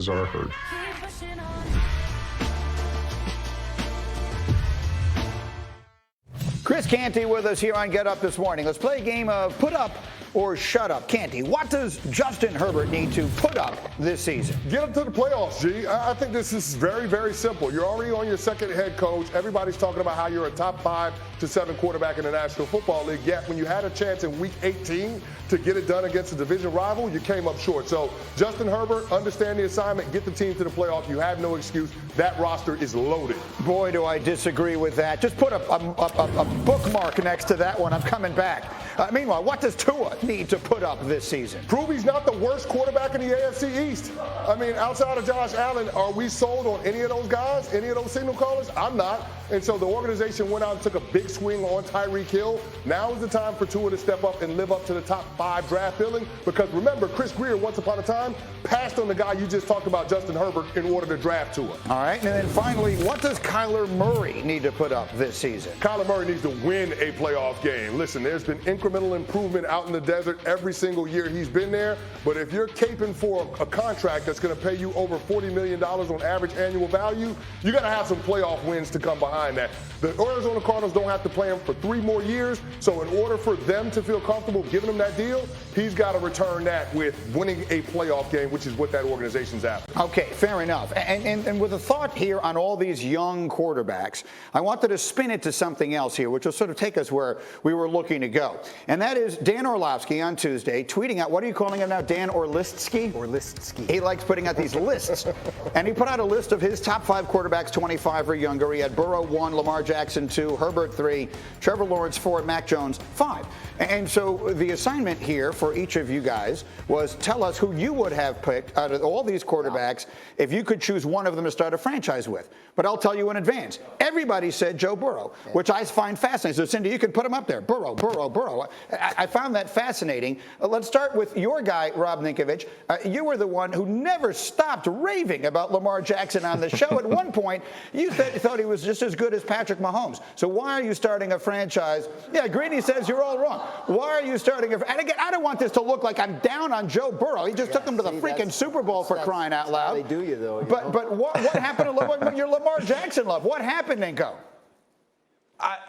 are heard. Chris Canty with us here on Get Up this morning. Let's play a game of put up or shut up. Canty, what does Justin Herbert need to put up this season? Get him to the playoffs, G. I think this is very, very simple. You're already on your second head coach. Everybody's talking about how you're a top 5 to 7 quarterback in the National Football League. Yet when you had a chance in Week 18 to get it done against a division rival, you came up short. So Justin Herbert, understand the assignment, get the team to the playoffs. You have no excuse. That roster is loaded. Boy, do I disagree with that. Just put a bookmark next to that one. I'm coming back. Meanwhile, what does Tua need to put up this season? Prove he's not the worst quarterback in the AFC East. I mean, outside of Josh Allen, are we sold on any of those guys, any of those signal callers? I'm not. And so the organization went out and took a big swing on Tyreek Hill. Now is the time for Tua to step up and live up to the top 5 draft billing. Because remember, Chris Greer, once upon a time, passed on the guy you just talked about, Justin Herbert, in order to draft Tua. All right, and then finally, what does Kyler Murray need to put up this season? Kyler Murray needs to win a playoff game. Listen, there's been incremental improvement out in the desert every single year he's been there. But if you're caping for a contract that's going to pay you over $40 million on average annual value, you got to have some playoff wins to come behind that. The Arizona Cardinals don't have to play him for 3 more years. So in order for them to feel comfortable giving him that deal, he's got to return that with winning a playoff game, which is what that organization's after. Okay, fair enough. And with a thought here on all these young quarterbacks, I wanted to spin it to something else here, which will sort of take us where we were looking to go. And that is Dan Orlovsky on Tuesday tweeting out, what are you calling him now, Dan Orlistsky? Orlistsky. He likes putting out these lists. And he put out a list of his top 5 quarterbacks, 25 or younger. He had Burrow 1, Lamar Jackson 2, Herbert 3, Trevor Lawrence 4, Mac Jones 5. And so the assignment here for each of you guys was tell us who you would have picked out of all these quarterbacks if you could choose one of them to start a franchise with. But I'll tell you in advance, everybody said Joe Burrow, which I find fascinating. So Cindy, you can put him up there. Burrow. I found that fascinating. Let's start with your guy, Rob Ninkovich. You were the one who never stopped raving about Lamar Jackson on the show. At one point, you thought he was just as good as Patrick Mahomes. So why are you starting a franchise? Yeah, Greeny says you're all wrong. Why are you starting and again, I don't want this to look like I'm down on Joe Burrow. He just took him to the freaking Super Bowl for crying out loud. They do you, though. But what happened to your Lamar Jackson love? What happened, Ninko?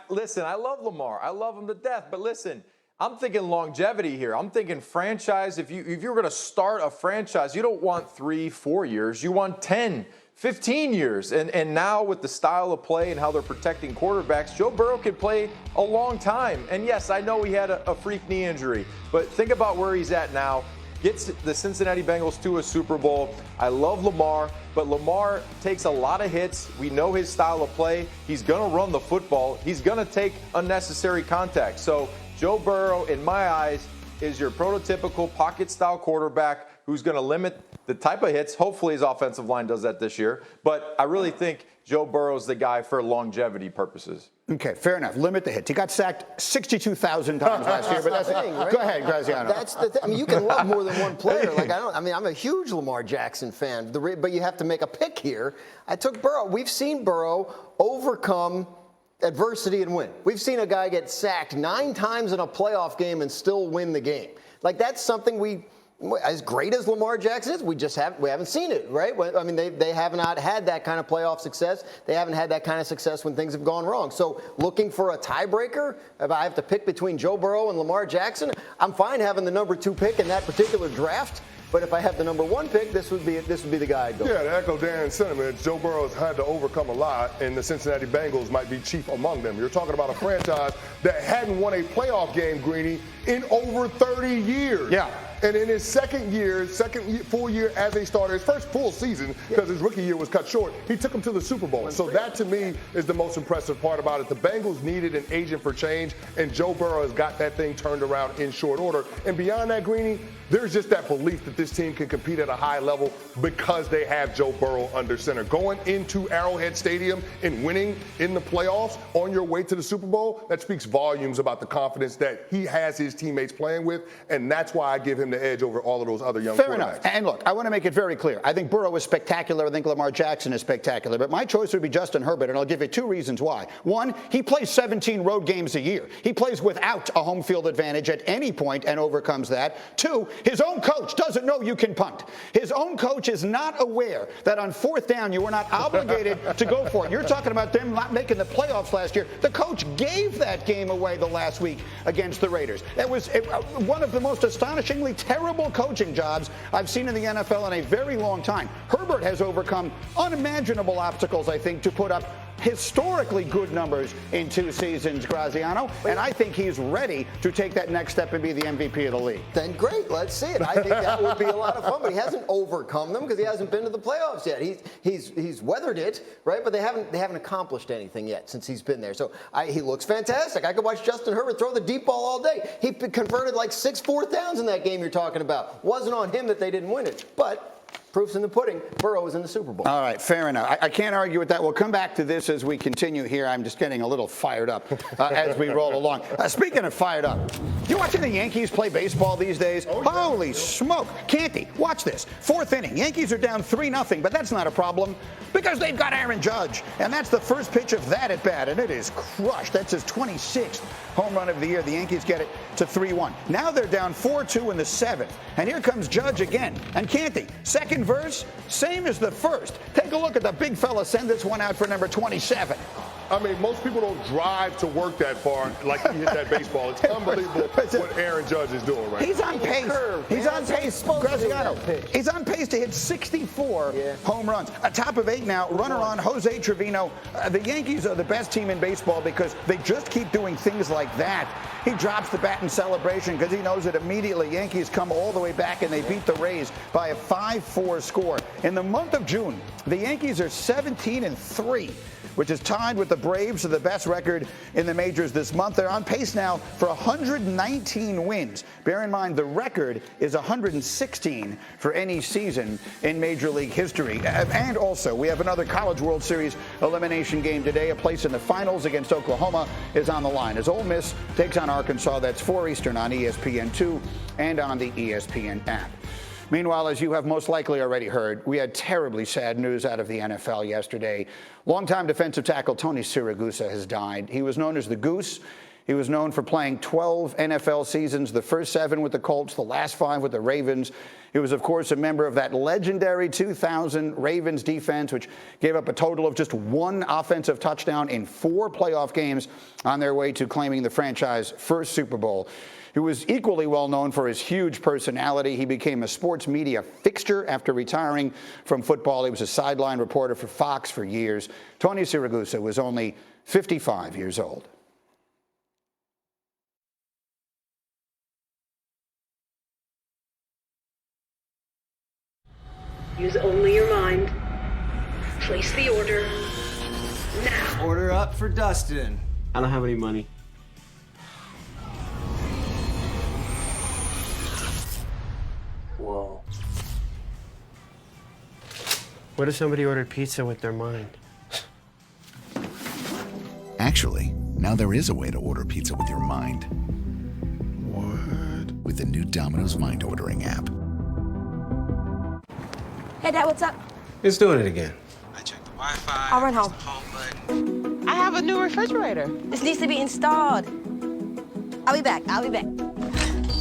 Listen, I love Lamar. I love him to death. But listen, I'm thinking longevity here. I'm thinking franchise. If you're going to start a franchise, you don't want 3, 4 years. You want 10, 15 years. And now with the style of play and how they're protecting quarterbacks, Joe Burrow could play a long time. And yes, I know he had a freak knee injury. But think about where he's at now. Gets the Cincinnati Bengals to a Super Bowl. I love Lamar, but Lamar takes a lot of hits. We know his style of play. He's going to run the football. He's going to take unnecessary contact. So Joe Burrow, in my eyes, is your prototypical pocket-style quarterback who's going to limit the type of hits. Hopefully his offensive line does that this year. But I really think Joe Burrow's the guy for longevity purposes. Okay, fair enough. Limit the hits. He got sacked 62,000 times last year, but that's the thing, right? Go ahead, Graziano. That's the thing. I mean, you can love more than one player. I'm a huge Lamar Jackson fan, but you have to make a pick here. I took Burrow. We've seen Burrow overcome adversity and win. We've seen a guy get sacked 9 times in a playoff game and still win the game. Like, that's something as great as Lamar Jackson is, we haven't seen it, right? I mean, they have not had that kind of playoff success. They haven't had that kind of success when things have gone wrong. So looking for a tiebreaker, if I have to pick between Joe Burrow and Lamar Jackson, I'm fine having the number 2 pick in that particular draft. But if I have the number 1 pick, this would be the guy I'd go. Yeah, to echo Darren's sentiment, Joe Burrow has had to overcome a lot, and the Cincinnati Bengals might be chief among them. You're talking about a franchise that hadn't won a playoff game, Greeny, in over 30 years. Yeah. And in his second full year as a starter, his first full season, because his rookie year was cut short, he took him to the Super Bowl. So that, to me, is the most impressive part about it. The Bengals needed an agent for change, and Joe Burrow has got that thing turned around in short order. And beyond that, Greeny, there's just that belief that this team can compete at a high level because they have Joe Burrow under center. Going into Arrowhead Stadium and winning in the playoffs on your way to the Super Bowl, that speaks volumes about the confidence that he has his teammates playing with, and that's why I give him the edge over all of those other young Fair quarterbacks. enough. And look, I want to make it very clear. I think Burrow is spectacular. I think Lamar Jackson is spectacular. But my choice would be Justin Herbert, and I'll give you two reasons why. One, he plays 17 road games a year. He plays without a home field advantage at any point and overcomes that. Two, his own coach doesn't know you can punt. His own coach is not aware that on fourth down you were not obligated to go for it. You're talking about them not making the playoffs last year. The coach gave that game away the last week against the Raiders. That was one of the most astonishingly terrible coaching jobs I've seen in the NFL in a very long time. Herbert has overcome unimaginable obstacles, I think, to put up historically good numbers in 2 seasons, Graziano, and I think he's ready to take that next step and be the MVP of the league. Then great, let's see it. I think that would be a lot of fun, but he hasn't overcome them because he hasn't been to the playoffs yet. He's weathered it, right? But they haven't accomplished anything yet since he's been there. So he looks fantastic. I could watch Justin Herbert throw the deep ball all day. He converted like 6 fourth downs in that game you're talking about. Wasn't on him that they didn't win it, but proof's in the pudding. Burrow is in the Super Bowl. All right, fair enough. I can't argue with that. We'll come back to this as we continue here. I'm just getting a little fired up as we roll along. Speaking of fired up, you watching the Yankees play baseball these days? Oh, yeah. Holy smoke. Canty, watch this. 4th inning. Yankees are down 3-0, but that's not a problem because they've got Aaron Judge. And that's the first pitch of that at bat, and it is crushed. That's his 26th home run of the year. The Yankees get it to 3-1. Now they're down 4-2 in the 7th. And here comes Judge again. And Canty, second verse, same as the first. Take a look at the big fella send this one out for number 27. I mean, most people don't drive to work that far like he hit that baseball. It's unbelievable what Aaron Judge is doing right He's now. on pace. He's on pace. Graziano. He's on pace to hit 64 home runs. Top of 8 now. Runner on Jose Trevino. The Yankees are the best team in baseball because they just keep doing things like that. He drops the bat in celebration because he knows that immediately Yankees come all the way back and they beat the Rays by a 5-4 score. In the month of June, the Yankees are 17-3. Which is tied with the Braves for the best record in the majors this month. They're on pace now for 119 wins. Bear in mind, the record is 116 for any season in Major League history. And also, we have another College World Series elimination game today. A place in the finals against Oklahoma is on the line as Ole Miss takes on Arkansas. That's 4 Eastern on ESPN2 and on the ESPN app. Meanwhile, as you have most likely already heard, we had terribly sad news out of the NFL yesterday. Longtime defensive tackle Tony Siragusa has died. He was known as the Goose. He was known for playing 12 NFL seasons, the first 7 with the Colts, the last 5 with the Ravens. He was, of course, a member of that legendary 2000 Ravens defense, which gave up a total of just 1 offensive touchdown in 4 playoff games on their way to claiming the franchise first Super Bowl. He was equally well known for his huge personality. He became a sports media fixture after retiring from football. He was a sideline reporter for Fox for years. Tony Siragusa was only 55 years old. Use only your mind. Place the order now. Order up for Dustin. I don't have any money. Whoa. What if somebody ordered pizza with their mind? Actually, now there is a way to order pizza with your mind. What? With the new Domino's Mind Ordering app. Hey, Dad, what's up? It's doing it again. I checked the Wi-Fi. I'll run home. The home button. I have a new refrigerator. This needs to be installed. I'll be back.